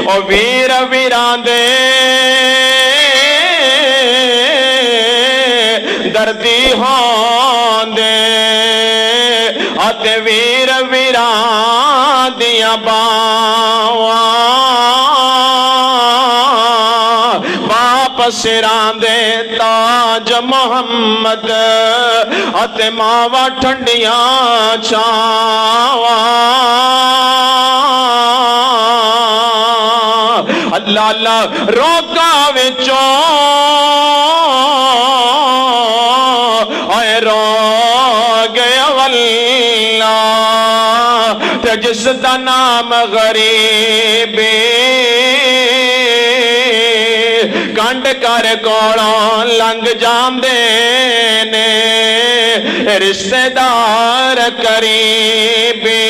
ओ वीर वीरां दे दर्दी होंदे अते वीर वीरां दियां बावां सिरां दे ताज मोहम्मद अते मावा ठंडियां छावां अल्लाह अल्लाह रोका विचों आए रो गया वल्ला ते जिसदा नाम गरीबी कंड कर कोलों लंघ जांदे ने रिश्तेदार करीबी